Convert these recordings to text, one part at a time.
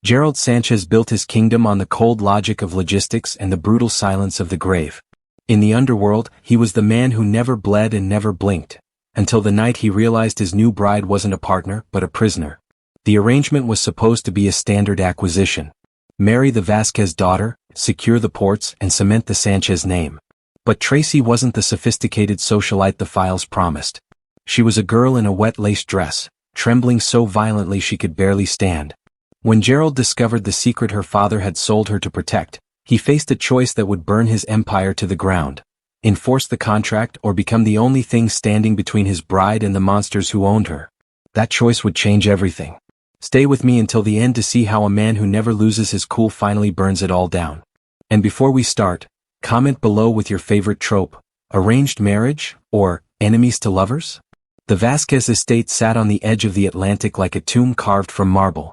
Gerald Sanchez built his kingdom on the cold logic of logistics and the brutal silence of the grave. In the underworld, he was the man who never bled and never blinked, until the night he realized his new bride wasn't a partner but a prisoner. The arrangement was supposed to be a standard acquisition. Marry the Vasquez daughter, secure the ports, and cement the Sanchez name. But Tracy wasn't the sophisticated socialite the files promised. She was a girl in a wet lace dress, trembling so violently she could barely stand. When Gerald discovered the secret her father had sold her to protect, he faced a choice that would burn his empire to the ground. Enforce the contract or become the only thing standing between his bride and the monsters who owned her. That choice would change everything. Stay with me until the end to see how a man who never loses his cool finally burns it all down. And before we start, comment below with your favorite trope: arranged marriage or enemies to lovers? The Vasquez estate sat on the edge of the Atlantic like a tomb carved from marble.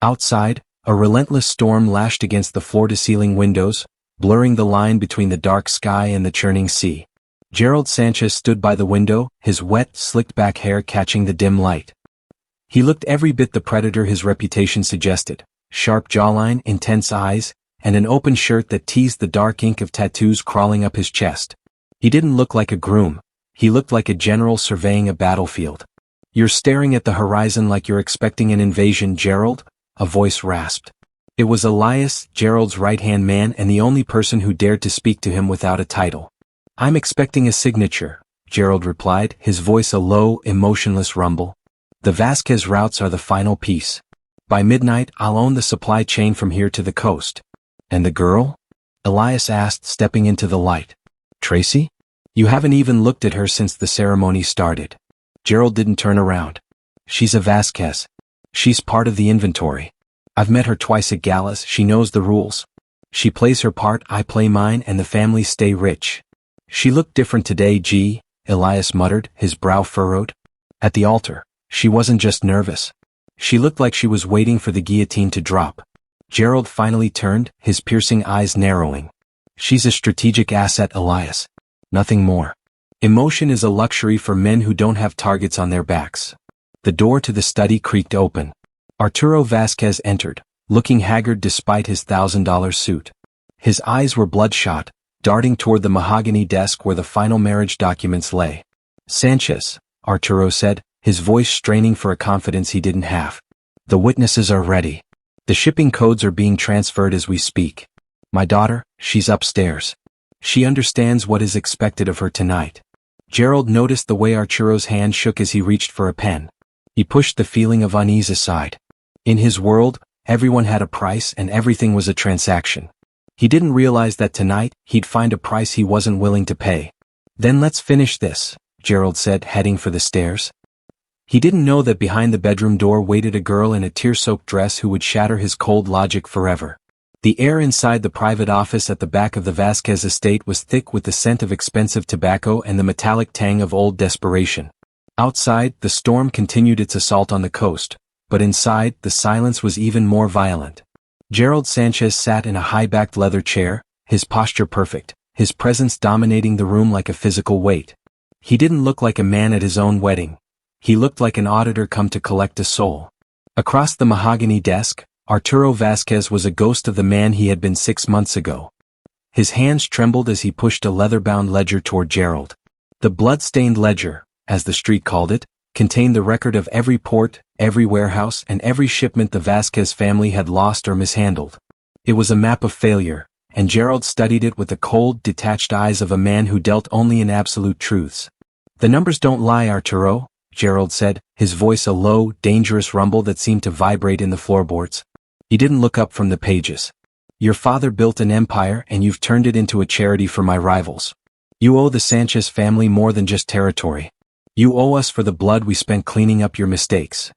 Outside, a relentless storm lashed against the floor-to-ceiling windows, blurring the line between the dark sky and the churning sea. Gerald Sanchez stood by the window, his wet, slicked-back hair catching the dim light. He looked every bit the predator his reputation suggested: sharp jawline, intense eyes, and an open shirt that teased the dark ink of tattoos crawling up his chest. He didn't look like a groom. He looked like a general surveying a battlefield. "You're staring at the horizon like you're expecting an invasion, Gerald," a voice rasped. It was Elias, Gerald's right-hand man and the only person who dared to speak to him without a title. "I'm expecting a signature," Gerald replied, his voice a low, emotionless rumble. "The Vasquez routes are the final piece. By midnight, I'll own the supply chain from here to the coast." "And the girl?" Elias asked, stepping into the light. "Tracy? You haven't even looked at her since the ceremony started." Gerald didn't turn around. "She's a Vasquez. She's part of the inventory. I've met her twice at galas, she knows the rules. She plays her part, I play mine, and the families stay rich." "She looked different today, G," Elias muttered, his brow furrowed. At the altar, she wasn't just nervous. She looked like she was waiting for the guillotine to drop. Gerald finally turned, his piercing eyes narrowing. "She's a strategic asset, Elias. Nothing more. Emotion is a luxury for men who don't have targets on their backs." The door to the study creaked open. Arturo Vasquez entered, looking haggard despite his $1,000 suit. His eyes were bloodshot, darting toward the mahogany desk where the final marriage documents lay. "Sanchez," Arturo said, his voice straining for a confidence he didn't have. "The witnesses are ready. The shipping codes are being transferred as we speak. My daughter, she's upstairs. She understands what is expected of her tonight." Gerald noticed the way Arturo's hand shook as he reached for a pen. He pushed the feeling of unease aside. In his world, everyone had a price and everything was a transaction. He didn't realize that tonight, he'd find a price he wasn't willing to pay. "Then let's finish this," Gerald said, heading for the stairs. He didn't know that behind the bedroom door waited a girl in a tear-soaked dress who would shatter his cold logic forever. The air inside the private office at the back of the Vasquez estate was thick with the scent of expensive tobacco and the metallic tang of old desperation. Outside, the storm continued its assault on the coast, but inside, the silence was even more violent. Gerald Sanchez sat in a high-backed leather chair, his posture perfect, his presence dominating the room like a physical weight. He didn't look like a man at his own wedding. He looked like an auditor come to collect a soul. Across the mahogany desk, Arturo Vasquez was a ghost of the man he had been 6 months ago. His hands trembled as he pushed a leather-bound ledger toward Gerald. The blood-stained ledger, as the street called it, contained the record of every port, every warehouse, and every shipment the Vasquez family had lost or mishandled. It was a map of failure, and Gerald studied it with the cold, detached eyes of a man who dealt only in absolute truths. "The numbers don't lie, Arturo," Gerald said, his voice a low, dangerous rumble that seemed to vibrate in the floorboards. He didn't look up from the pages. "Your father built an empire and you've turned it into a charity for my rivals. You owe the Sanchez family more than just territory. You owe us for the blood we spent cleaning up your mistakes."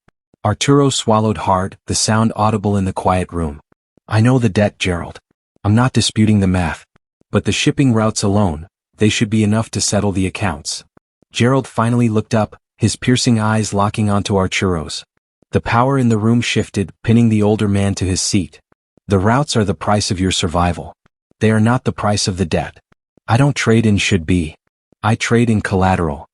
Arturo swallowed hard, the sound audible in the quiet room. "I know the debt, Gerald. I'm not disputing the math. But the shipping routes alone, they should be enough to settle the accounts." Gerald finally looked up, his piercing eyes locking onto Arturo's. The power in the room shifted, pinning the older man to his seat. "The routes are the price of your survival. They are not the price of the debt. I don't trade in should be. I trade in collateral."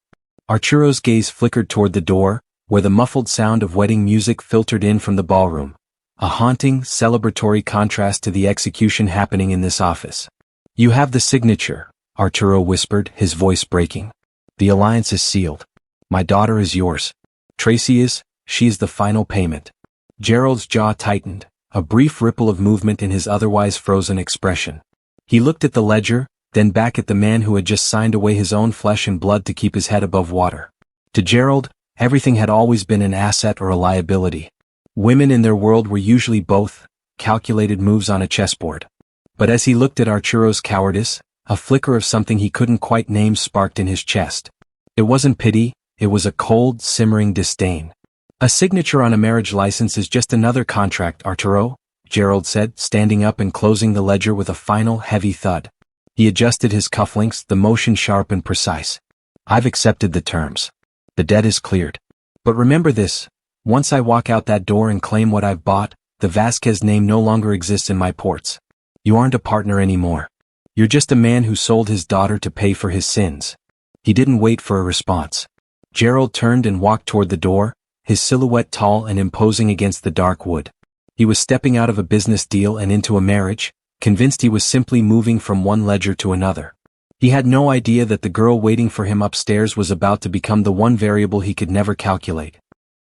Arturo's gaze flickered toward the door, where the muffled sound of wedding music filtered in from the ballroom. a haunting, celebratory contrast to the execution happening in this office. "You have the signature," Arturo whispered, his voice breaking. "The alliance is sealed. My daughter is yours. Tracy is, she is the final payment." Gerald's jaw tightened, a brief ripple of movement in his otherwise frozen expression. He looked at the ledger, then back at the man who had just signed away his own flesh and blood to keep his head above water. To Gerald, everything had always been an asset or a liability. Women in their world were usually both, calculated moves on a chessboard. But as he looked at Arturo's cowardice, a flicker of something he couldn't quite name sparked in his chest. It wasn't pity, it was a cold, simmering disdain. "A signature on a marriage license is just another contract, Arturo," Gerald said, standing up and closing the ledger with a final, heavy thud. He adjusted his cufflinks, the motion sharp and precise. "I've accepted the terms. The debt is cleared. But remember this, once I walk out that door and claim what I've bought, the Vasquez name no longer exists in my ports. You aren't a partner anymore. You're just a man who sold his daughter to pay for his sins." He didn't wait for a response. Gerald turned and walked toward the door, his silhouette tall and imposing against the dark wood. He was stepping out of a business deal and into a marriage, convinced he was simply moving from one ledger to another. He had no idea that the girl waiting for him upstairs was about to become the one variable he could never calculate.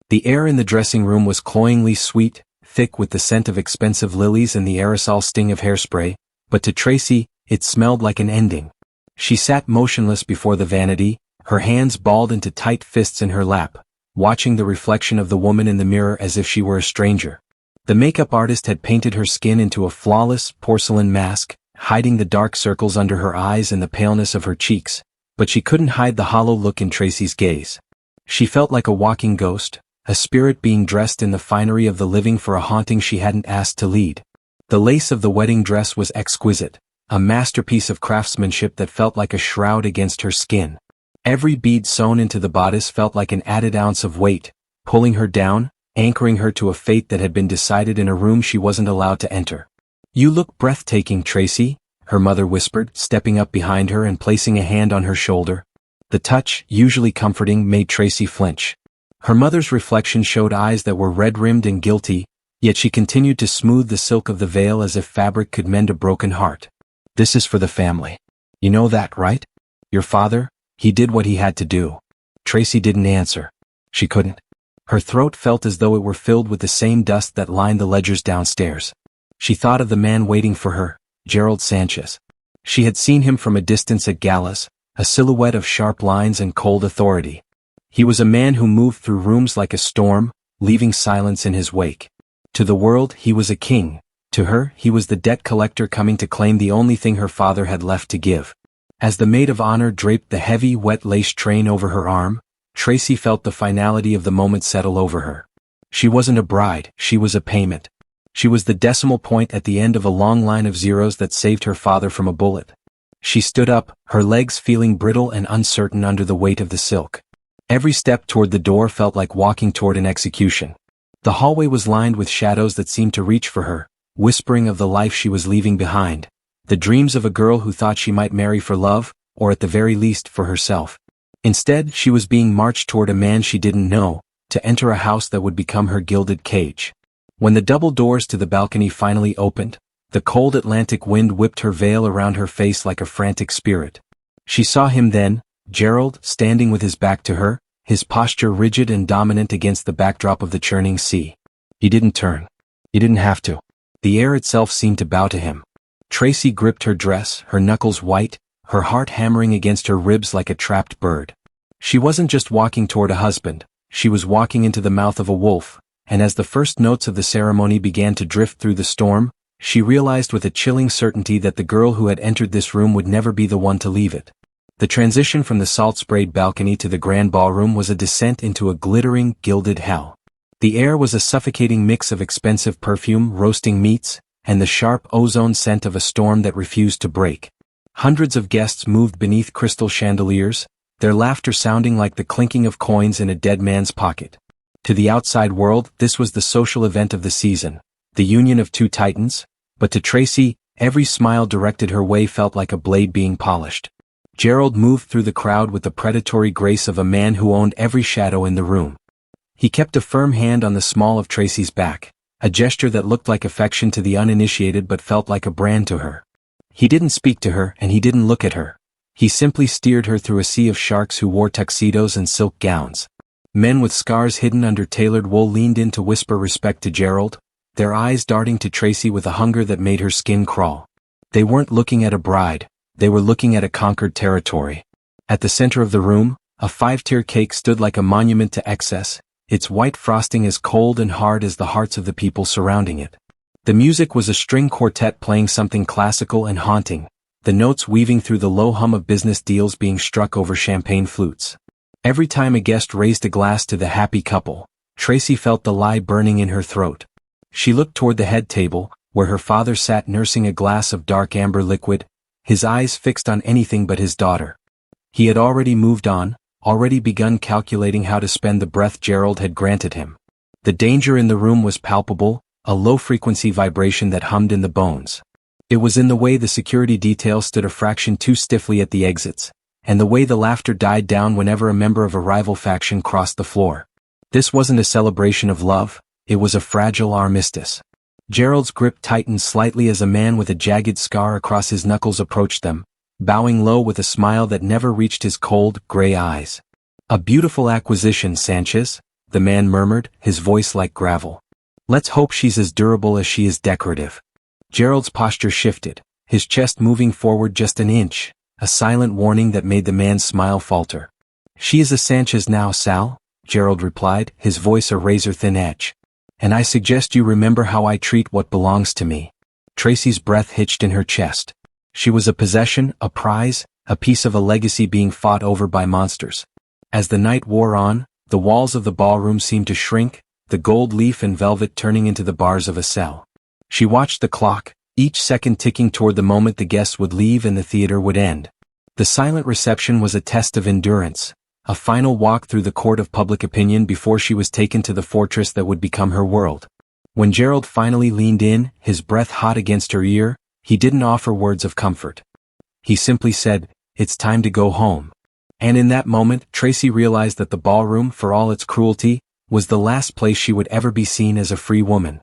The air in the dressing room was cloyingly sweet, thick with the scent of expensive lilies and the aerosol sting of hairspray, but to Tracy, it smelled like an ending. She sat motionless before the vanity, her hands balled into tight fists in her lap, watching the reflection of the woman in the mirror as if she were a stranger. The makeup artist had painted her skin into a flawless porcelain mask, hiding the dark circles under her eyes and the paleness of her cheeks, but she couldn't hide the hollow look in Tracy's gaze. She felt like a walking ghost, a spirit being dressed in the finery of the living for a haunting she hadn't asked to lead. The lace of the wedding dress was exquisite, a masterpiece of craftsmanship that felt like a shroud against her skin. Every bead sewn into the bodice felt like an added ounce of weight, pulling her down, anchoring her to a fate that had been decided in a room she wasn't allowed to enter. "You look breathtaking, Tracy," her mother whispered, stepping up behind her and placing a hand on her shoulder. The touch, usually comforting, made Tracy flinch. Her mother's reflection showed eyes that were red-rimmed and guilty, yet she continued to smooth the silk of the veil as if fabric could mend a broken heart. "This is for the family. You know that, right? Your father, he did what he had to do." Tracy didn't answer. She couldn't. Her throat felt as though it were filled with the same dust that lined the ledgers downstairs. She thought of the man waiting for her, Gerald Sanchez. She had seen him from a distance at galas, a silhouette of sharp lines and cold authority. He was a man who moved through rooms like a storm, leaving silence in his wake. To the world, he was a king. To her, he was the debt collector coming to claim the only thing her father had left to give. As the maid of honor draped the heavy, wet lace train over her arm, Tracy felt the finality of the moment settle over her. She wasn't a bride, she was a payment. She was the decimal point at the end of a long line of zeros that saved her father from a bullet. She stood up, her legs feeling brittle and uncertain under the weight of the silk. Every step toward the door felt like walking toward an execution. The hallway was lined with shadows that seemed to reach for her, whispering of the life she was leaving behind, the dreams of a girl who thought she might marry for love, or at the very least for herself. Instead, she was being marched toward a man she didn't know, to enter a house that would become her gilded cage. When the double doors to the balcony finally opened, the cold Atlantic wind whipped her veil around her face like a frantic spirit. She saw him then, Gerald, standing with his back to her, his posture rigid and dominant against the backdrop of the churning sea. He didn't turn. He didn't have to. The air itself seemed to bow to him. Tracy gripped her dress, her knuckles white, her heart hammering against her ribs like a trapped bird. She wasn't just walking toward a husband, she was walking into the mouth of a wolf, and as the first notes of the ceremony began to drift through the storm, she realized with a chilling certainty that the girl who had entered this room would never be the one to leave it. The transition from the salt-sprayed balcony to the grand ballroom was a descent into a glittering, gilded hell. The air was a suffocating mix of expensive perfume, roasting meats, and the sharp ozone scent of a storm that refused to break. Hundreds of guests moved beneath crystal chandeliers, their laughter sounding like the clinking of coins in a dead man's pocket. To the outside world, this was the social event of the season, the union of two titans, but to Tracy, every smile directed her way felt like a blade being polished. Gerald moved through the crowd with the predatory grace of a man who owned every shadow in the room. He kept a firm hand on the small of Tracy's back, a gesture that looked like affection to the uninitiated but felt like a brand to her. He didn't speak to her and he didn't look at her. He simply steered her through a sea of sharks who wore tuxedos and silk gowns. Men with scars hidden under tailored wool leaned in to whisper respect to Gerald, their eyes darting to Tracy with a hunger that made her skin crawl. They weren't looking at a bride, they were looking at a conquered territory. At the center of the room, a 5-tier cake stood like a monument to excess, its white frosting as cold and hard as the hearts of the people surrounding it. The music was a string quartet playing something classical and haunting, the notes weaving through the low hum of business deals being struck over champagne flutes. Every time a guest raised a glass to the happy couple, Tracy felt the lie burning in her throat. She looked toward the head table, where her father sat nursing a glass of dark amber liquid, his eyes fixed on anything but his daughter. He had already moved on, already begun calculating how to spend the breath Gerald had granted him. The danger in the room was palpable, a low-frequency vibration that hummed in the bones. It was in the way the security detail stood a fraction too stiffly at the exits, and the way the laughter died down whenever a member of a rival faction crossed the floor. This wasn't a celebration of love, it was a fragile armistice. Gerald's grip tightened slightly as a man with a jagged scar across his knuckles approached them, bowing low with a smile that never reached his cold, gray eyes. "A beautiful acquisition, Sanchez," the man murmured, his voice like gravel. "Let's hope she's as durable as she is decorative." Gerald's posture shifted, his chest moving forward just an inch, a silent warning that made the man's smile falter. "She is a Sanchez now, Sal," Gerald replied, his voice a razor-thin edge. "And I suggest you remember how I treat what belongs to me." Tracy's breath hitched in her chest. She was a possession, a prize, a piece of a legacy being fought over by monsters. As the night wore on, the walls of the ballroom seemed to shrink, the gold leaf and velvet turning into the bars of a cell. She watched the clock, each second ticking toward the moment the guests would leave and the theater would end. The silent reception was a test of endurance, a final walk through the court of public opinion before she was taken to the fortress that would become her world. When Gerald finally leaned in, his breath hot against her ear, he didn't offer words of comfort. He simply said, "It's time to go home." And in that moment, Tracy realized that the ballroom, for all its cruelty, was the last place she would ever be seen as a free woman.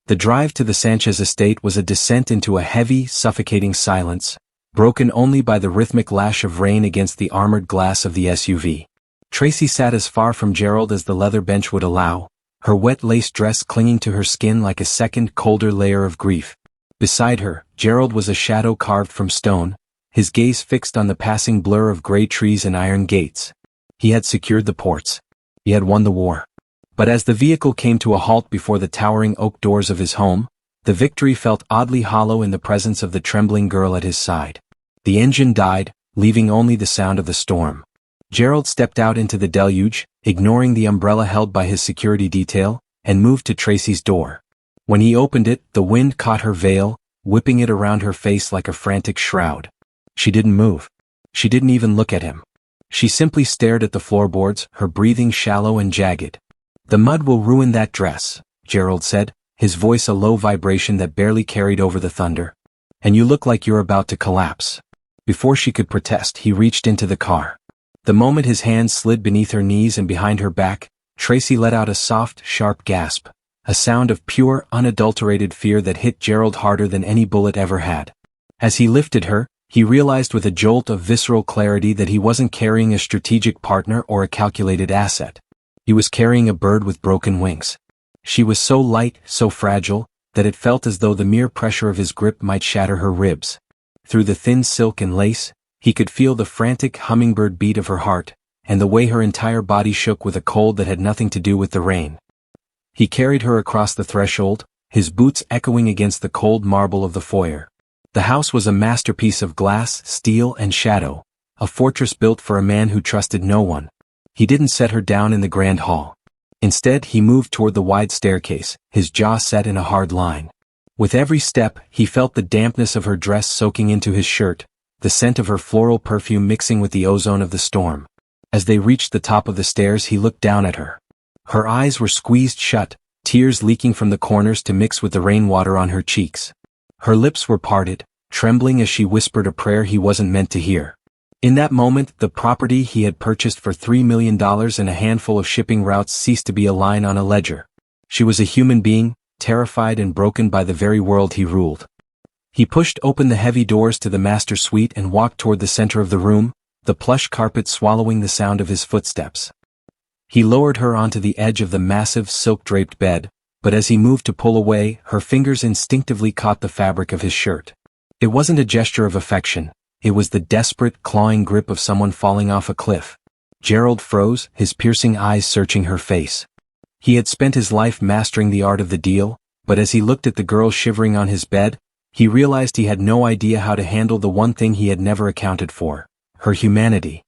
The drive to the Sanchez estate was a descent into a heavy, suffocating silence, broken only by the rhythmic lash of rain against the armored glass of the SUV. Tracy sat as far from Gerald as the leather bench would allow, her wet lace dress clinging to her skin like a second, colder layer of grief. Beside her, Gerald was a shadow carved from stone, his gaze fixed on the passing blur of gray trees and iron gates. He had secured the ports. He had won the war. But as the vehicle came to a halt before the towering oak doors of his home, the victory felt oddly hollow in the presence of the trembling girl at his side. The engine died, leaving only the sound of the storm. Gerald stepped out into the deluge, ignoring the umbrella held by his security detail, and moved to Tracy's door. When he opened it, the wind caught her veil, whipping it around her face like a frantic shroud. She didn't move. She didn't even look at him. She simply stared at the floorboards, her breathing shallow and jagged. "The mud will ruin that dress," Gerald said, his voice a low vibration that barely carried over the thunder. "And you look like you're about to collapse." Before she could protest, he reached into the car. The moment his hands slid beneath her knees and behind her back, Tracy let out a soft, sharp gasp, a sound of pure, unadulterated fear that hit Gerald harder than any bullet ever had. As he lifted her, he realized with a jolt of visceral clarity that he wasn't carrying a strategic partner or a calculated asset. He was carrying a bird with broken wings. She was so light, so fragile, that it felt as though the mere pressure of his grip might shatter her ribs. Through the thin silk and lace, he could feel the frantic hummingbird beat of her heart, and the way her entire body shook with a cold that had nothing to do with the rain. He carried her across the threshold, his boots echoing against the cold marble of the foyer. The house was a masterpiece of glass, steel, and shadow, a fortress built for a man who trusted no one. He didn't set her down in the grand hall. Instead, he moved toward the wide staircase, his jaw set in a hard line. With every step, he felt the dampness of her dress soaking into his shirt, the scent of her floral perfume mixing with the ozone of the storm. As they reached the top of the stairs, he looked down at her. Her eyes were squeezed shut, tears leaking from the corners to mix with the rainwater on her cheeks. Her lips were parted, trembling as she whispered a prayer he wasn't meant to hear. In that moment, the property he had purchased for $3 million and a handful of shipping routes ceased to be a line on a ledger. She was a human being, terrified and broken by the very world he ruled. He pushed open the heavy doors to the master suite and walked toward the center of the room, the plush carpet swallowing the sound of his footsteps. He lowered her onto the edge of the massive silk-draped bed, but as he moved to pull away, her fingers instinctively caught the fabric of his shirt. It wasn't a gesture of affection, it was the desperate, clawing grip of someone falling off a cliff. Gerald froze, his piercing eyes searching her face. He had spent his life mastering the art of the deal, but as he looked at the girl shivering on his bed, he realized he had no idea how to handle the one thing he had never accounted for, her humanity.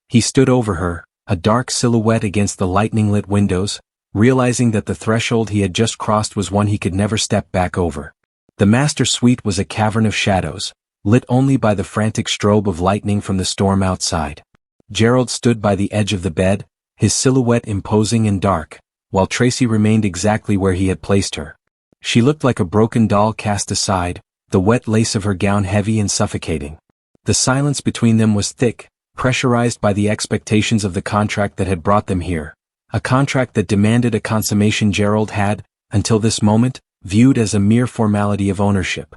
He stood over her, a dark silhouette against the lightning-lit windows, realizing that the threshold he had just crossed was one he could never step back over. The master suite was a cavern of shadows, lit only by the frantic strobe of lightning from the storm outside. Gerald stood by the edge of the bed, his silhouette imposing and dark, while Tracy remained exactly where he had placed her. She looked like a broken doll cast aside, the wet lace of her gown heavy and suffocating. The silence between them was thick, pressurized by the expectations of the contract that had brought them here, a contract that demanded a consummation Gerald had, until this moment, viewed as a mere formality of ownership.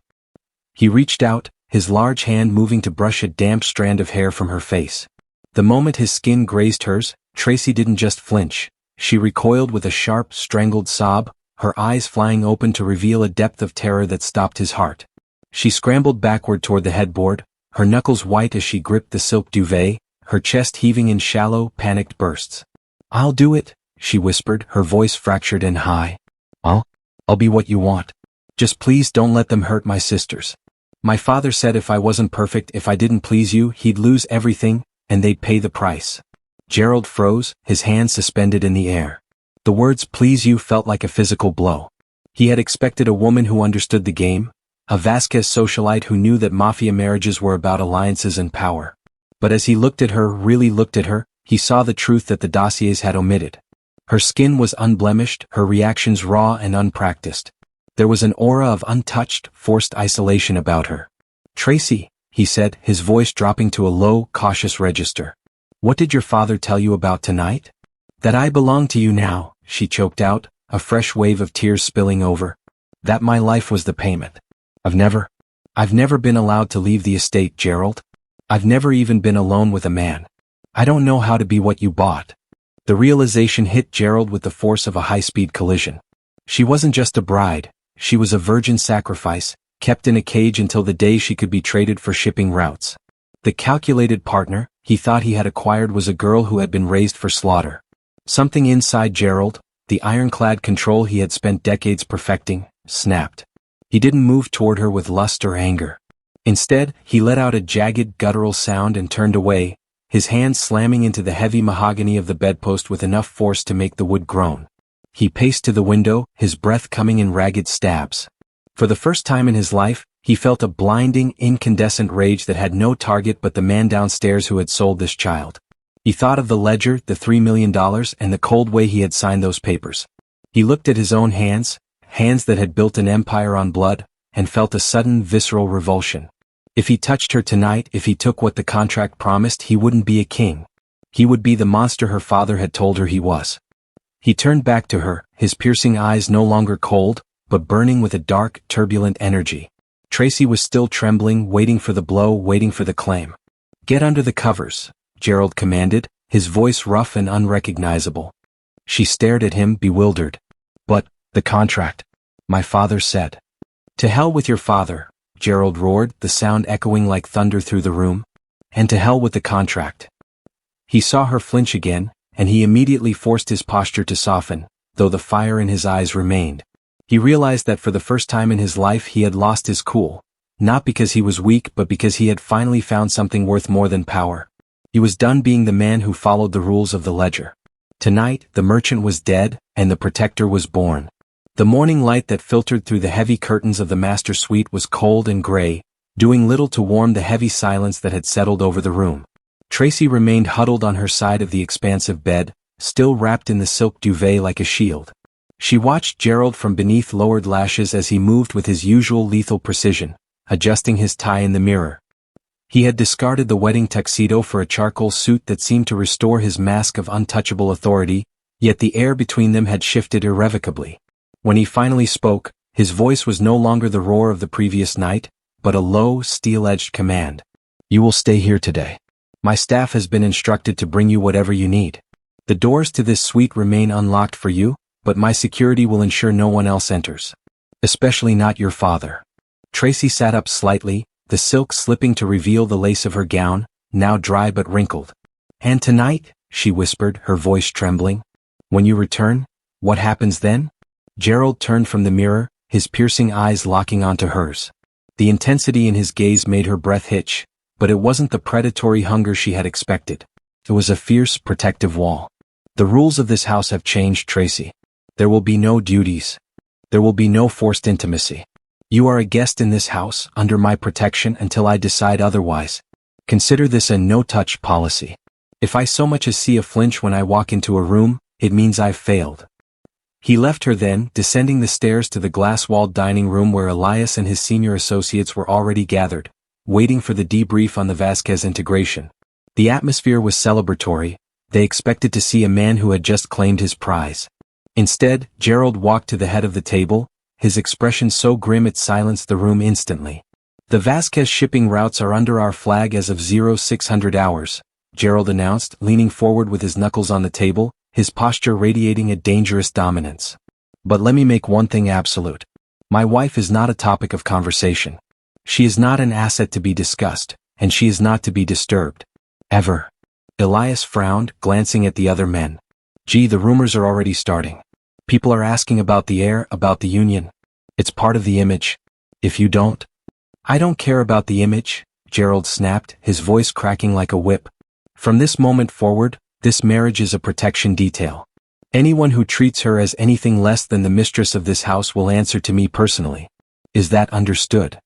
He reached out, his large hand moving to brush a damp strand of hair from her face. The moment his skin grazed hers, Tracy didn't just flinch. She recoiled with a sharp, strangled sob, her eyes flying open to reveal a depth of terror that stopped his heart. She scrambled backward toward the headboard, her knuckles white as she gripped the silk duvet, her chest heaving in shallow, panicked bursts. "I'll do it," she whispered, her voice fractured and high. I'll be what you want. Just please don't let them hurt my sisters. My father said if I wasn't perfect, if I didn't please you, he'd lose everything, and they'd pay the price." Gerald froze, his hands suspended in the air. The words "please you" felt like a physical blow. He had expected a woman who understood the game, a Vasquez socialite who knew that Mafia marriages were about alliances and power. But as he looked at her, really looked at her, he saw the truth that the dossiers had omitted. Her skin was unblemished, her reactions raw and unpracticed. There was an aura of untouched, forced isolation about her. "Tracy," he said, his voice dropping to a low, cautious register. "What did your father tell you about tonight?" "That I belong to you now," she choked out, a fresh wave of tears spilling over. "That my life was the payment. I've never been allowed to leave the estate, Gerald. I've never even been alone with a man. I don't know how to be what you bought." The realization hit Gerald with the force of a high-speed collision. She wasn't just a bride, she was a virgin sacrifice, kept in a cage until the day she could be traded for shipping routes. The calculated partner he thought he had acquired was a girl who had been raised for slaughter. Something inside Gerald, the ironclad control he had spent decades perfecting, snapped. He didn't move toward her with lust or anger. Instead, he let out a jagged, guttural sound and turned away, his hands slamming into the heavy mahogany of the bedpost with enough force to make the wood groan. He paced to the window, his breath coming in ragged stabs. For the first time in his life, he felt a blinding, incandescent rage that had no target but the man downstairs who had sold this child. He thought of the ledger, the $3 million, and the cold way he had signed those papers. He looked at his own hands that had built an empire on blood, and felt a sudden, visceral revulsion. If he touched her tonight, if he took what the contract promised, he wouldn't be a king. He would be the monster her father had told her he was. He turned back to her, his piercing eyes no longer cold, but burning with a dark, turbulent energy. Tracy was still trembling, waiting for the blow, waiting for the claim. "Get under the covers," Gerald commanded, his voice rough and unrecognizable. She stared at him, bewildered. "But, the contract," my father said. "To hell with your father," Gerald roared, the sound echoing like thunder through the room. "And to hell with the contract." He saw her flinch again, and he immediately forced his posture to soften, though the fire in his eyes remained. He realized that for the first time in his life he had lost his cool, not because he was weak but because he had finally found something worth more than power. He was done being the man who followed the rules of the ledger. Tonight, the merchant was dead, and the protector was born. The morning light that filtered through the heavy curtains of the master suite was cold and gray, doing little to warm the heavy silence that had settled over the room. Tracy remained huddled on her side of the expansive bed, still wrapped in the silk duvet like a shield. She watched Gerald from beneath lowered lashes as he moved with his usual lethal precision, adjusting his tie in the mirror. He had discarded the wedding tuxedo for a charcoal suit that seemed to restore his mask of untouchable authority, yet the air between them had shifted irrevocably. When he finally spoke, his voice was no longer the roar of the previous night, but a low, steel-edged command. You will stay here today. My staff has been instructed to bring you whatever you need. The doors to this suite remain unlocked for you, but my security will ensure no one else enters. Especially not your father. Tracy sat up slightly, the silk slipping to reveal the lace of her gown, now dry but wrinkled. And tonight, she whispered, her voice trembling. When you return, what happens then? Gerald turned from the mirror, his piercing eyes locking onto hers. The intensity in his gaze made her breath hitch, but it wasn't the predatory hunger she had expected. It was a fierce, protective wall. The rules of this house have changed, Tracy. There will be no duties. There will be no forced intimacy. You are a guest in this house, under my protection until I decide otherwise. Consider this a no-touch policy. If I so much as see a flinch when I walk into a room, it means I've failed. He left her then, descending the stairs to the glass-walled dining room where Elias and his senior associates were already gathered, waiting for the debrief on the Vasquez integration. The atmosphere was celebratory. They expected to see a man who had just claimed his prize. Instead, Gerald walked to the head of the table, his expression so grim it silenced the room instantly. The Vasquez shipping routes are under our flag as of 0600 hours, Gerald announced, leaning forward with his knuckles on the table, his posture radiating a dangerous dominance. But let me make one thing absolute. My wife is not a topic of conversation. She is not an asset to be discussed, and she is not to be disturbed. Ever. Elias frowned, glancing at the other men. Gee, the rumors are already starting. People are asking about the heir, about the union. It's part of the image. If you don't. I don't care about the image, Gerald snapped, his voice cracking like a whip. From this moment forward, this marriage is a protection detail. Anyone who treats her as anything less than the mistress of this house will answer to me personally. Is that understood?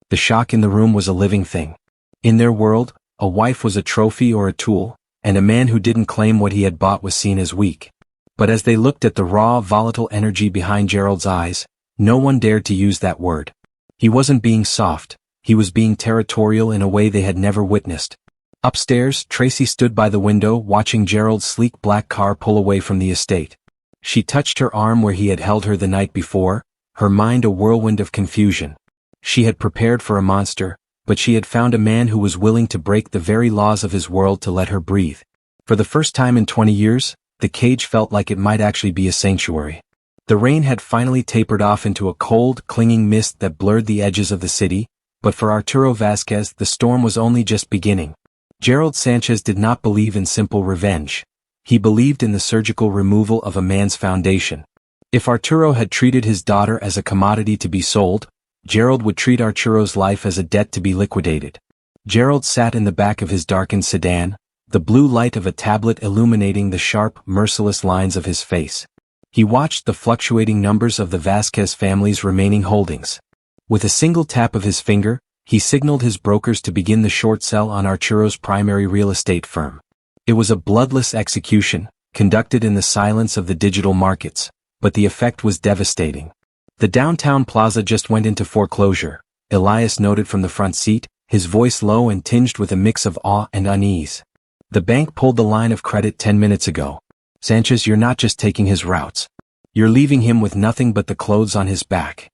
The shock in the room was a living thing. In their world, a wife was a trophy or a tool, and a man who didn't claim what he had bought was seen as weak. But as they looked at the raw, volatile energy behind Gerald's eyes, no one dared to use that word. He wasn't being soft, he was being territorial in a way they had never witnessed. Upstairs, Tracy stood by the window watching Gerald's sleek black car pull away from the estate. She touched her arm where he had held her the night before, her mind a whirlwind of confusion. She had prepared for a monster, but she had found a man who was willing to break the very laws of his world to let her breathe. For the first time in 20 years, the cage felt like it might actually be a sanctuary. The rain had finally tapered off into a cold, clinging mist that blurred the edges of the city, but for Arturo Vasquez the storm was only just beginning. Gerald Sanchez did not believe in simple revenge. He believed in the surgical removal of a man's foundation. If Arturo had treated his daughter as a commodity to be sold, Gerald would treat Arturo's life as a debt to be liquidated. Gerald sat in the back of his darkened sedan, the blue light of a tablet illuminating the sharp, merciless lines of his face. He watched the fluctuating numbers of the Vasquez family's remaining holdings. With a single tap of his finger, he signaled his brokers to begin the short sell on Arturo's primary real estate firm. It was a bloodless execution, conducted in the silence of the digital markets, but the effect was devastating. The downtown plaza just went into foreclosure, Elias noted from the front seat, his voice low and tinged with a mix of awe and unease. The bank pulled the line of credit 10 minutes ago. Sanchez, you're not just taking his routes. You're leaving him with nothing but the clothes on his back.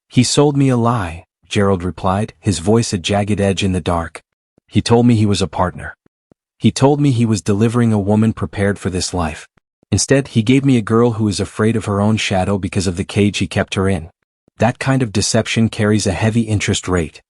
He sold me a lie, Gerald replied, his voice a jagged edge in the dark. He told me he was a partner. He told me he was delivering a woman prepared for this life. Instead, he gave me a girl who is afraid of her own shadow because of the cage he kept her in. That kind of deception carries a heavy interest rate.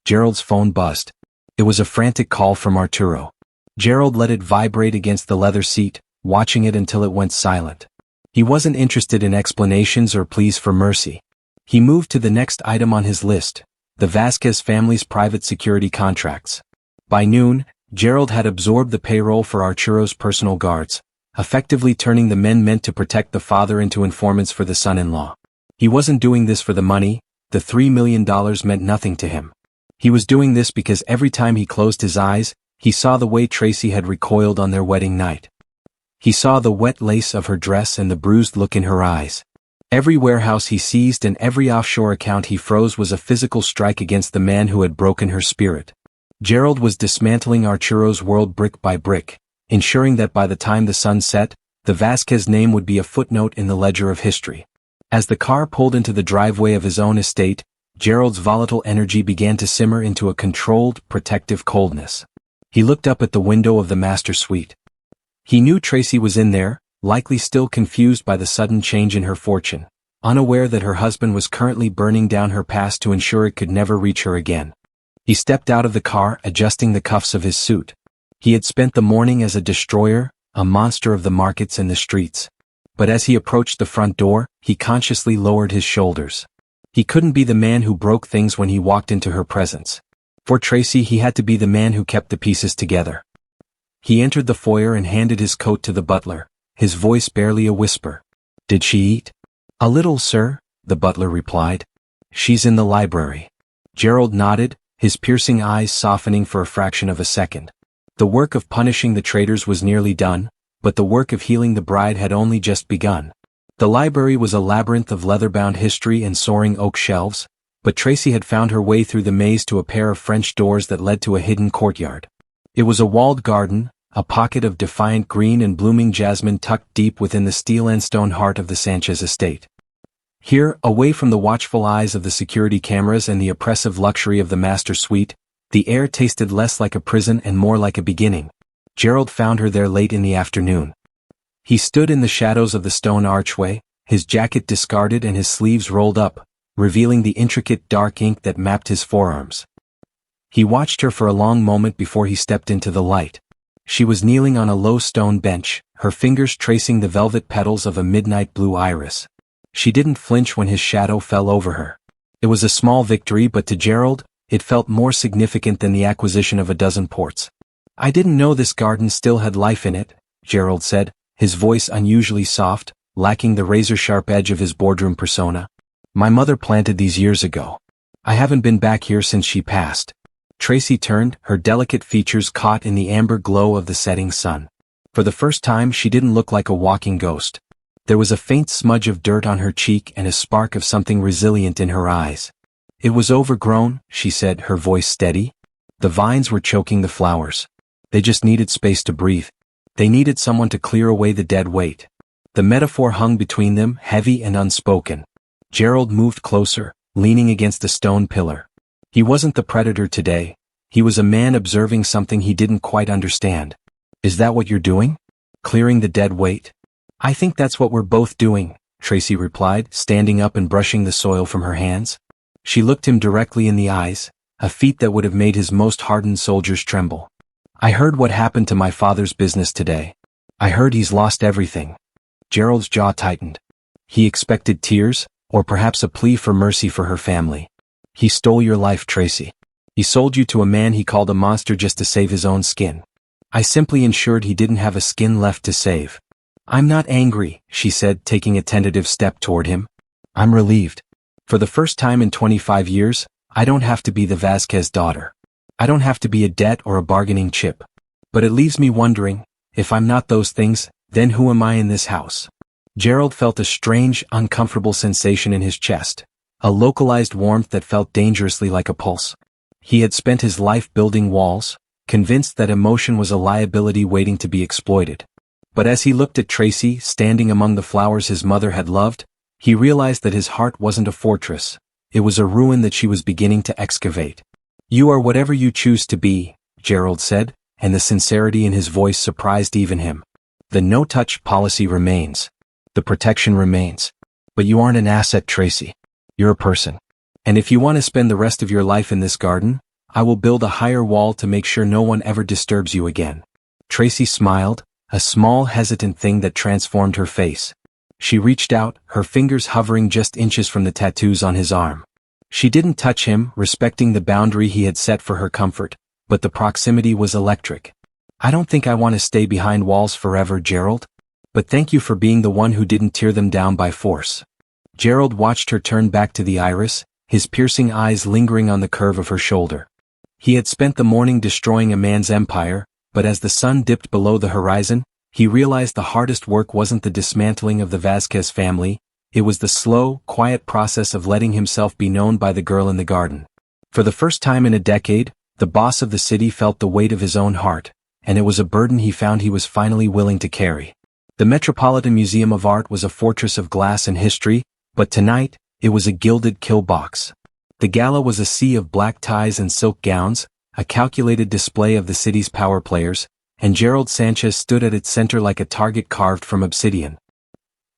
Gerald's phone buzzed. It was a frantic call from Arturo. Gerald let it vibrate against the leather seat, watching it until it went silent. He wasn't interested in explanations or pleas for mercy. He moved to the next item on his list, the Vasquez family's private security contracts. By noon, Gerald had absorbed the payroll for Arturo's personal guards, effectively turning the men meant to protect the father into informants for the son-in-law. He wasn't doing this for the money, the $3 million meant nothing to him. He was doing this because every time he closed his eyes, he saw the way Tracy had recoiled on their wedding night. He saw the wet lace of her dress and the bruised look in her eyes. Every warehouse he seized and every offshore account he froze was a physical strike against the man who had broken her spirit. Gerald was dismantling Arturo's world brick by brick, ensuring that by the time the sun set, the Vasquez name would be a footnote in the ledger of history. As the car pulled into the driveway of his own estate, Gerald's volatile energy began to simmer into a controlled, protective coldness. He looked up at the window of the master suite. He knew Tracy was in there, likely still confused by the sudden change in her fortune, unaware that her husband was currently burning down her past to ensure it could never reach her again. He stepped out of the car, adjusting the cuffs of his suit. He had spent the morning as a destroyer, a monster of the markets and the streets. But as he approached the front door, he consciously lowered his shoulders. He couldn't be the man who broke things when he walked into her presence. For Tracy, he had to be the man who kept the pieces together. He entered the foyer and handed his coat to the butler, his voice barely a whisper. "Did she eat?" "A little, sir," the butler replied. "She's in the library." Gerald nodded, his piercing eyes softening for a fraction of a second. The work of punishing the traitors was nearly done, but the work of healing the bride had only just begun. The library was a labyrinth of leather-bound history and soaring oak shelves, but Tracy had found her way through the maze to a pair of French doors that led to a hidden courtyard. It was a walled garden, a pocket of defiant green and blooming jasmine tucked deep within the steel and stone heart of the Sanchez estate. Here, away from the watchful eyes of the security cameras and the oppressive luxury of the master suite, the air tasted less like a prison and more like a beginning. Gerald found her there late in the afternoon. He stood in the shadows of the stone archway, his jacket discarded and his sleeves rolled up, revealing the intricate dark ink that mapped his forearms. He watched her for a long moment before he stepped into the light. She was kneeling on a low stone bench, her fingers tracing the velvet petals of a midnight blue iris. She didn't flinch when his shadow fell over her. It was a small victory, but to Gerald, it felt more significant than the acquisition of a dozen ports. "I didn't know this garden still had life in it," Gerald said, his voice unusually soft, lacking the razor-sharp edge of his boardroom persona. "My mother planted these years ago. I haven't been back here since she passed." Tracy turned, her delicate features caught in the amber glow of the setting sun. For the first time, she didn't look like a walking ghost. There was a faint smudge of dirt on her cheek and a spark of something resilient in her eyes. "It was overgrown," she said, her voice steady. "The vines were choking the flowers. They just needed space to breathe. They needed someone to clear away the dead weight." The metaphor hung between them, heavy and unspoken. Gerald moved closer, leaning against a stone pillar. He wasn't the predator today. He was a man observing something he didn't quite understand. "Is that what you're doing? Clearing the dead weight?" "I think that's what we're both doing," Tracy replied, standing up and brushing the soil from her hands. She looked him directly in the eyes, a feat that would have made his most hardened soldiers tremble. "I heard what happened to my father's business today. I heard he's lost everything." Gerald's jaw tightened. He expected tears, or perhaps a plea for mercy for her family. "He stole your life, Tracy. He sold you to a man he called a monster just to save his own skin. I simply ensured he didn't have a skin left to save." "I'm not angry," she said, taking a tentative step toward him. "I'm relieved. For the first time in 25 years, I don't have to be the Vasquez daughter. I don't have to be a debt or a bargaining chip. But it leaves me wondering, if I'm not those things, then who am I in this house?" Gerald felt a strange, uncomfortable sensation in his chest, a localized warmth that felt dangerously like a pulse. He had spent his life building walls, convinced that emotion was a liability waiting to be exploited. But as he looked at Tracy, standing among the flowers his mother had loved, he realized that his heart wasn't a fortress. It was a ruin that she was beginning to excavate. "You are whatever you choose to be," Gerald said, and the sincerity in his voice surprised even him. "The no-touch policy remains. The protection remains. But you aren't an asset, Tracy. You're a person. And if you want to spend the rest of your life in this garden, I will build a higher wall to make sure no one ever disturbs you again." Tracy smiled, a small hesitant thing that transformed her face. She reached out, her fingers hovering just inches from the tattoos on his arm. She didn't touch him, respecting the boundary he had set for her comfort, but the proximity was electric. "I don't think I want to stay behind walls forever, Gerald. But thank you for being the one who didn't tear them down by force." Gerald watched her turn back to the iris, his piercing eyes lingering on the curve of her shoulder. He had spent the morning destroying a man's empire, but as the sun dipped below the horizon, he realized the hardest work wasn't the dismantling of the Vasquez family, it was the slow, quiet process of letting himself be known by the girl in the garden. For the first time in a decade, the boss of the city felt the weight of his own heart, and it was a burden he found he was finally willing to carry. The Metropolitan Museum of Art was a fortress of glass and history, But tonight, it was a gilded kill box. The gala was a sea of black ties and silk gowns, a calculated display of the city's power players, and Gerald Sanchez stood at its center like a target carved from obsidian.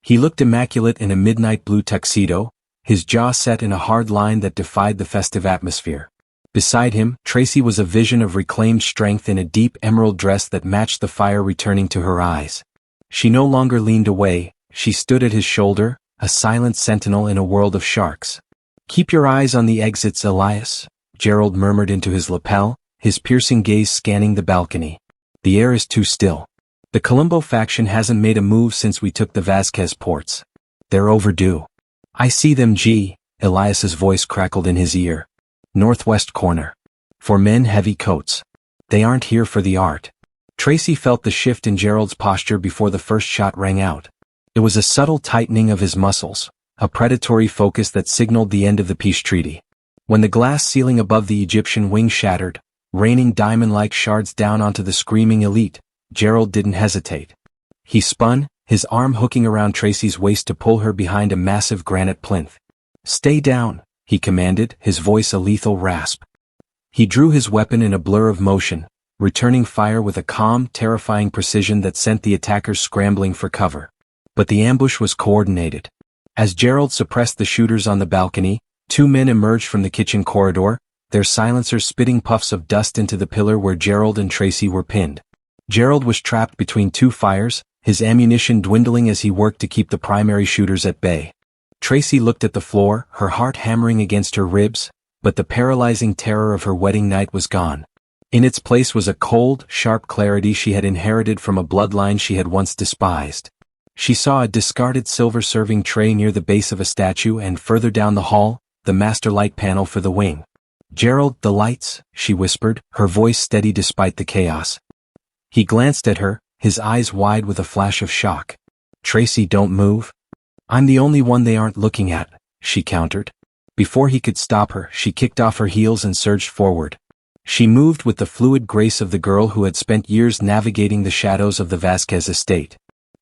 He looked immaculate in a midnight blue tuxedo, his jaw set in a hard line that defied the festive atmosphere. Beside him, Tracy was a vision of reclaimed strength in a deep emerald dress that matched the fire returning to her eyes. She no longer leaned away, she stood at his shoulder, a silent sentinel in a world of sharks. "Keep your eyes on the exits, Elias," Gerald murmured into his lapel, his piercing gaze scanning the balcony. "The air is too still. The Colombo faction hasn't made a move since we took the Vasquez ports. They're overdue." "I see them, G," Elias's voice crackled in his ear. "Northwest corner. For men, heavy coats. They aren't here for the art." Tracy felt the shift in Gerald's posture before the first shot rang out. It was a subtle tightening of his muscles, a predatory focus that signaled the end of the peace treaty. When the glass ceiling above the Egyptian wing shattered, raining diamond-like shards down onto the screaming elite, Gerald didn't hesitate. He spun, his arm hooking around Tracy's waist to pull her behind a massive granite plinth. "Stay down," he commanded, his voice a lethal rasp. He drew his weapon in a blur of motion, returning fire with a calm, terrifying precision that sent the attackers scrambling for cover. But the ambush was coordinated. As Gerald suppressed the shooters on the balcony, two men emerged from the kitchen corridor, their silencers spitting puffs of dust into the pillar where Gerald and Tracy were pinned. Gerald was trapped between two fires, his ammunition dwindling as he worked to keep the primary shooters at bay. Tracy looked at the floor, her heart hammering against her ribs, but the paralyzing terror of her wedding night was gone. In its place was a cold, sharp clarity she had inherited from a bloodline she had once despised. She saw a discarded silver serving tray near the base of a statue and further down the hall, the master light panel for the wing. "Gerald, the lights," she whispered, her voice steady despite the chaos. He glanced at her, his eyes wide with a flash of shock. "Tracy, don't move." "I'm the only one they aren't looking at," she countered. Before he could stop her, she kicked off her heels and surged forward. She moved with the fluid grace of the girl who had spent years navigating the shadows of the Vasquez estate.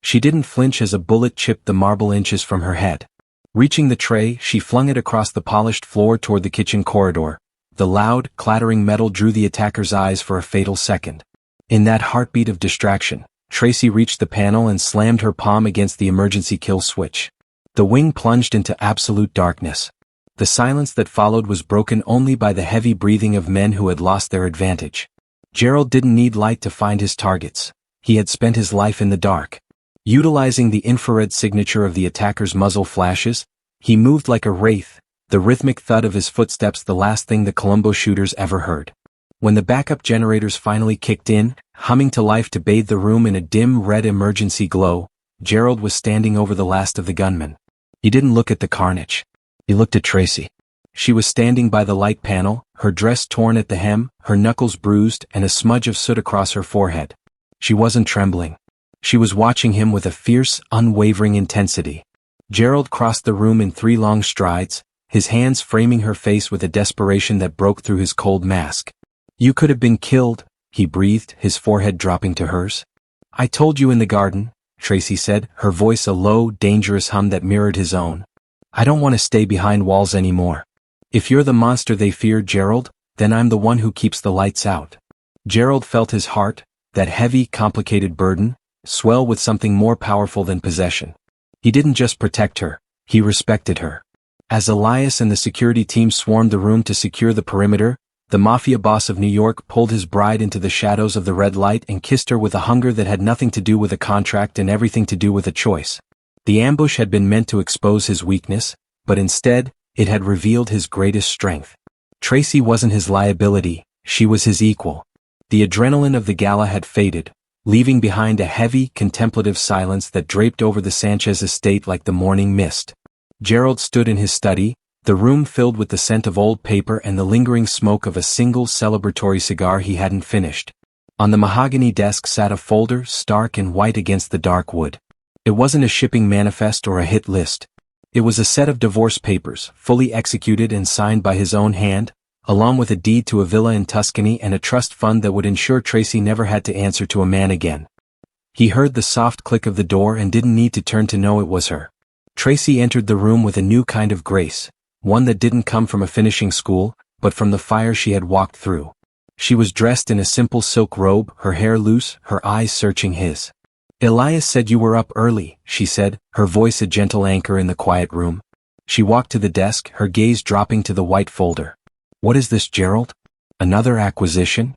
She didn't flinch as a bullet chipped the marble inches from her head. Reaching the tray, she flung it across the polished floor toward the kitchen corridor. The loud, clattering metal drew the attacker's eyes for a fatal second. In that heartbeat of distraction, Tracy reached the panel and slammed her palm against the emergency kill switch. The wing plunged into absolute darkness. The silence that followed was broken only by the heavy breathing of men who had lost their advantage. Gerald didn't need light to find his targets. He had spent his life in the dark. Utilizing the infrared signature of the attacker's muzzle flashes, he moved like a wraith, the rhythmic thud of his footsteps the last thing the Colombo shooters ever heard. When the backup generators finally kicked in, humming to life to bathe the room in a dim red emergency glow, Gerald was standing over the last of the gunmen. He didn't look at the carnage. He looked at Tracy. She was standing by the light panel, her dress torn at the hem, her knuckles bruised, and a smudge of soot across her forehead. She wasn't trembling. She was watching him with a fierce, unwavering intensity. Gerald crossed the room in 3 long strides, his hands framing her face with a desperation that broke through his cold mask. "You could have been killed," he breathed, his forehead dropping to hers. "I told you in the garden," Tracy said, her voice a low, dangerous hum that mirrored his own. "I don't want to stay behind walls anymore. If you're the monster they fear, Gerald, then I'm the one who keeps the lights out." Gerald felt his heart, that heavy, complicated burden, swell with something more powerful than possession. He didn't just protect her, he respected her. As Elias and the security team swarmed the room to secure the perimeter, the Mafia boss of New York pulled his bride into the shadows of the red light and kissed her with a hunger that had nothing to do with a contract and everything to do with a choice. The ambush had been meant to expose his weakness, but instead, it had revealed his greatest strength. Tracy wasn't his liability, she was his equal. The adrenaline of the gala had faded, leaving behind a heavy, contemplative silence that draped over the Sanchez estate like the morning mist. Gerald stood in his study, the room filled with the scent of old paper and the lingering smoke of a single celebratory cigar he hadn't finished. On the mahogany desk sat a folder, stark and white against the dark wood. It wasn't a shipping manifest or a hit list. It was a set of divorce papers, fully executed and signed by his own hand, along with a deed to a villa in Tuscany and a trust fund that would ensure Tracy never had to answer to a man again. He heard the soft click of the door and didn't need to turn to know it was her. Tracy entered the room with a new kind of grace, one that didn't come from a finishing school, but from the fire she had walked through. She was dressed in a simple silk robe, her hair loose, her eyes searching his. "Elias said you were up early," she said, her voice a gentle anchor in the quiet room. She walked to the desk, her gaze dropping to the white folder. "What is this, Gerald? Another acquisition?"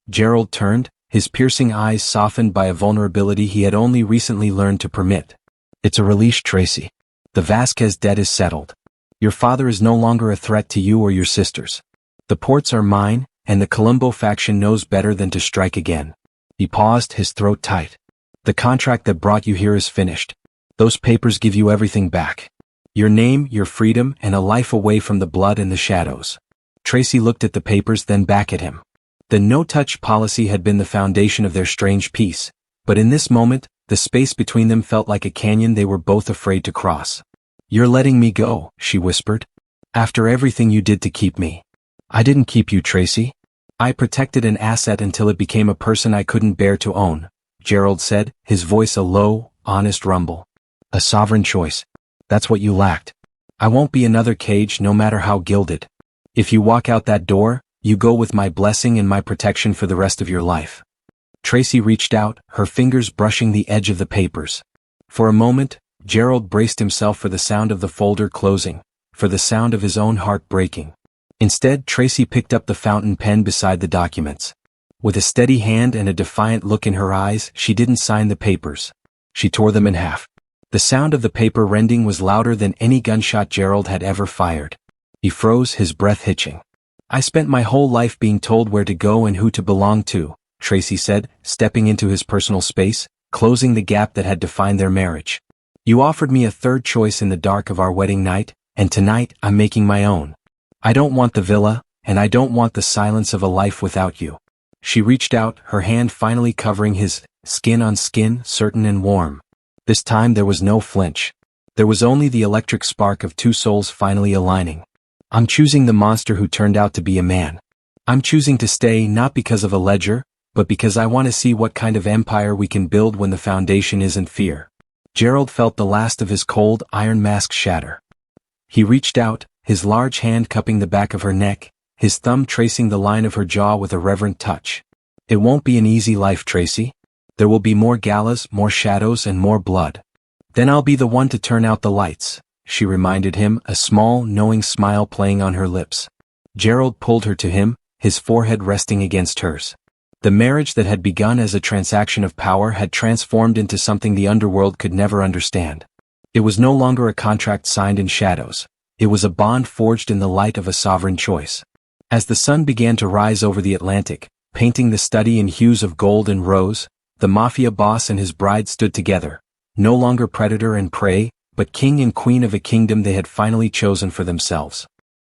Gerald turned, his piercing eyes softened by a vulnerability he had only recently learned to permit. "It's a release, Tracy. The Vasquez debt is settled. Your father is no longer a threat to you or your sisters. The ports are mine, and the Colombo faction knows better than to strike again." He paused, his throat tight. "The contract that brought you here is finished. Those papers give you everything back. Your name, your freedom, and a life away from the blood and the shadows." Tracy looked at the papers, then back at him. The no-touch policy had been the foundation of their strange peace, but in this moment, the space between them felt like a canyon they were both afraid to cross. "You're letting me go," she whispered. "After everything you did to keep me." "I didn't keep you, Tracy. I protected an asset until it became a person I couldn't bear to own," Gerald said, his voice a low, honest rumble. "A sovereign choice. That's what you lacked. I won't be another cage, no matter how gilded. If you walk out that door, you go with my blessing and my protection for the rest of your life." Tracy reached out, her fingers brushing the edge of the papers. For a moment, Gerald braced himself for the sound of the folder closing, for the sound of his own heart breaking. Instead, Tracy picked up the fountain pen beside the documents. With a steady hand and a defiant look in her eyes, she didn't sign the papers. She tore them in half. The sound of the paper rending was louder than any gunshot Gerald had ever fired. He froze, his breath hitching. "I spent my whole life being told where to go and who to belong to," Tracy said, stepping into his personal space, closing the gap that had defined their marriage. "You offered me a third choice in the dark of our wedding night, and tonight I'm making my own. I don't want the villa, and I don't want the silence of a life without you." She reached out, her hand finally covering his, skin on skin, certain and warm. This time there was no flinch. There was only the electric spark of two souls finally aligning. "I'm choosing the monster who turned out to be a man. I'm choosing to stay not because of a ledger, but because I want to see what kind of empire we can build when the foundation isn't fear." Gerald felt the last of his cold, iron mask shatter. He reached out, his large hand cupping the back of her neck, his thumb tracing the line of her jaw with a reverent touch. "It won't be an easy life, Tracy. There will be more galas, more shadows, and more blood. Then I'll be the one to turn out the lights," she reminded him, a small, knowing smile playing on her lips. Gerald pulled her to him, his forehead resting against hers. The marriage that had begun as a transaction of power had transformed into something the underworld could never understand. It was no longer a contract signed in shadows. It was a bond forged in the light of a sovereign choice. As the sun began to rise over the Atlantic, painting the study in hues of gold and rose, the Mafia boss and his bride stood together, no longer predator and prey, but king and queen of a kingdom they had finally chosen for themselves.